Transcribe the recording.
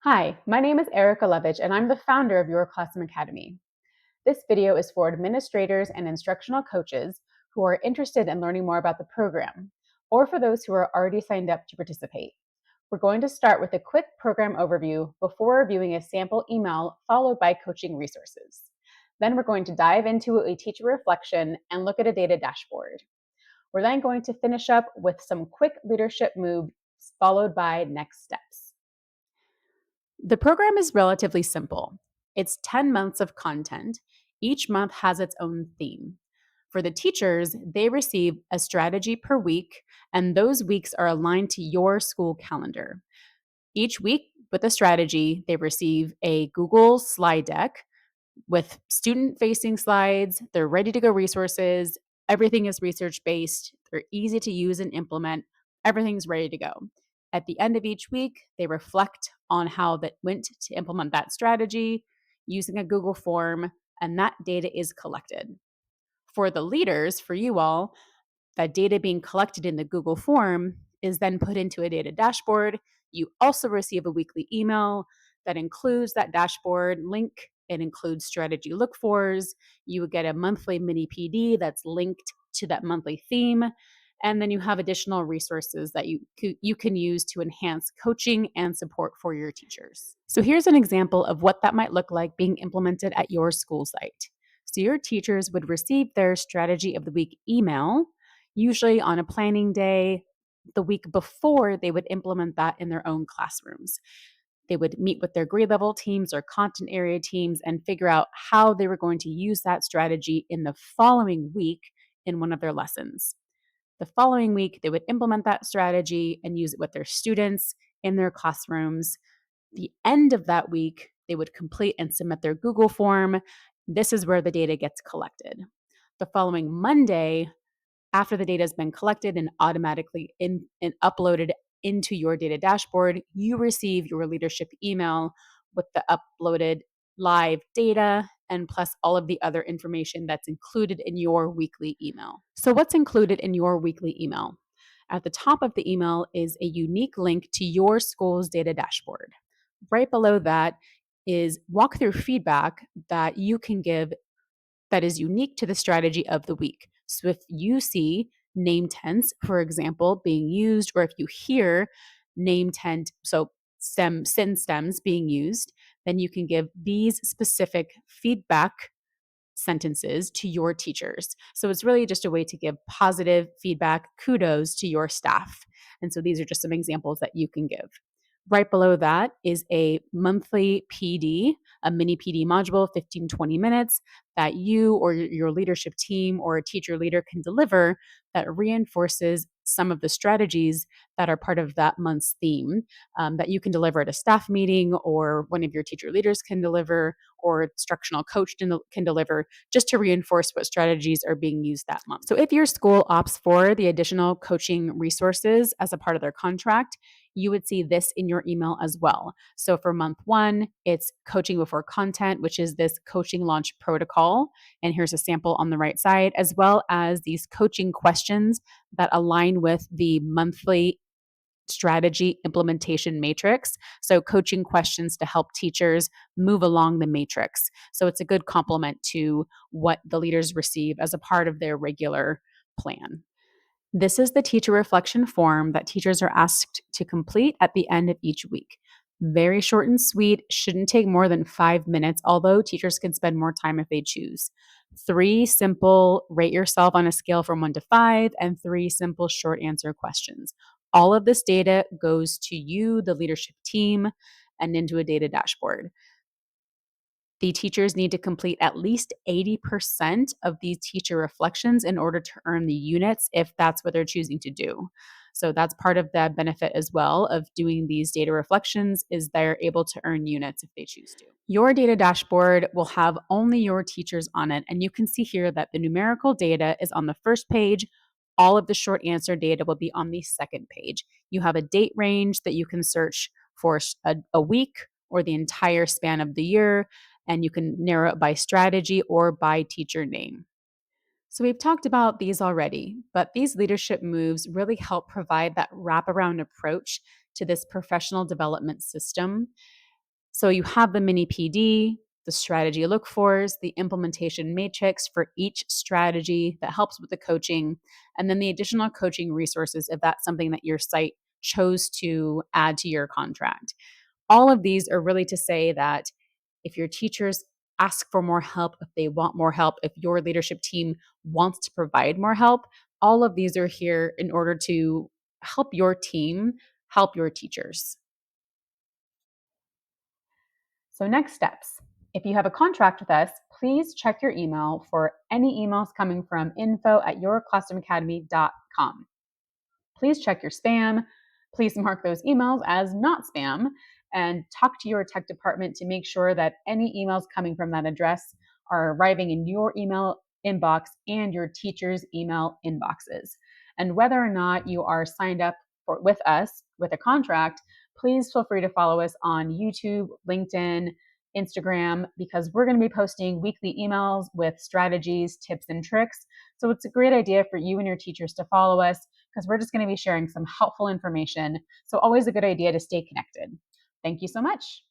Hi, my name is Erica Lovich, and I'm the founder of Your Classroom Academy. This video is for administrators and instructional coaches who are interested in learning more about the program, or for those who are already signed up to participate. We're going to start with a quick program overview before reviewing a sample email, followed by coaching resources. Then we're going to dive into a teacher reflection and look at a data dashboard. We're then going to finish up with some quick leadership moves, followed by next steps. The program is relatively simple. It's 10 months of content. Each month has its own theme. For the teachers, they receive a strategy per week, and those weeks are aligned to your school calendar. Each week, with a strategy, they receive a Google slide deck with student facing slides. They're ready to go resources. Everything is research based. They're easy to use and implement. Everything's ready to go. At the end of each week, they reflect on how that went to implement that strategy using a Google form, and that data is collected. For the leaders, for you all, that data being collected in the Google form is then put into a data dashboard. You also receive a weekly email that includes that dashboard link. It includes strategy look fors. You would get a monthly mini PD that's linked to that monthly theme. And then you have additional resources that you can use to enhance coaching and support for your teachers. So here's an example of what that might look like being implemented at your school site. So your teachers would receive their strategy of the week email, usually on a planning day the week before they would implement that in their own classrooms. They would meet with their grade level teams or content area teams and figure out how they were going to use that strategy in the following week in one of their lessons. The following week, they would implement that strategy and use it with their students in their classrooms. The end of that week, they would complete and submit their Google form. This is where the data gets collected. The following Monday, after the data has been collected and automatically and uploaded into your data dashboard, you receive your leadership email with the uploaded live data and plus all of the other information that's included in your weekly email. So, what's included in your weekly email? At the top of the email is a unique link to your school's data dashboard. Right below that is walkthrough feedback that you can give that is unique to the strategy of the week. So if you see name tense, for example, being used, or if you hear name tent, so sin stems being used, then you can give these specific feedback sentences to your teachers. So it's really just a way to give positive feedback, kudos to your staff. And so these are just some examples that you can give. Right below that is a monthly PD, a mini PD module, 15, 20 minutes that you or your leadership team or a teacher leader can deliver that reinforces some of the strategies that are part of that month's theme that you can deliver at a staff meeting or one of your teacher leaders can deliver or instructional coach can deliver just to reinforce what strategies are being used that month. So if your school opts for the additional coaching resources as a part of their contract, you would see this in your email as well. So for month one, it's coaching before content, which is this coaching launch protocol. And here's a sample on the right side, as well as these coaching questions that align with the monthly strategy implementation matrix. So, coaching questions to help teachers move along the matrix. So, it's a good complement to what the leaders receive as a part of their regular plan. This is the teacher reflection form that teachers are asked to complete at the end of each week. Very short and sweet, shouldn't take more than 5 minutes, although teachers can spend more time if they choose. 3 simple rate yourself on a scale from 1 to 5, and 3 simple short answer questions. All of this data goes to you, the leadership team, and into a data dashboard. The teachers need to complete at least 80% of these teacher reflections in order to earn the units if that's what they're choosing to do. So that's part of the benefit as well of doing these data reflections is they're able to earn units if they choose to. Your data dashboard will have only your teachers on it, and you can see here that the numerical data is on the first page. All of the short answer data will be on the second page. You have a date range that you can search for a week or the entire span of the year, and you can narrow it by strategy or by teacher name. So we've talked about these already, but these leadership moves really help provide that wraparound approach to this professional development system. So you have the mini PD, the strategy look fors, the implementation matrix for each strategy that helps with the coaching, and then the additional coaching resources if that's something that your site chose to add to your contract. All of these are really to say that if your teachers ask for more help, if they want more help, if your leadership team wants to provide more help, all of these are here in order to help your team help your teachers. So, next steps. If you have a contract with us, please check your email for any emails coming from info@yourclassroomacademy.com. Please check your spam. Please mark those emails as not spam and talk to your tech department to make sure that any emails coming from that address are arriving in your email inbox and your teacher's email inboxes. And whether or not you are signed up with us with a contract, please feel free to follow us on YouTube, LinkedIn, Instagram, because we're going to be posting weekly emails with strategies, tips, and tricks. So it's a great idea for you and your teachers to follow us because we're just going to be sharing some helpful information. So, always a good idea to stay connected. Thank you so much.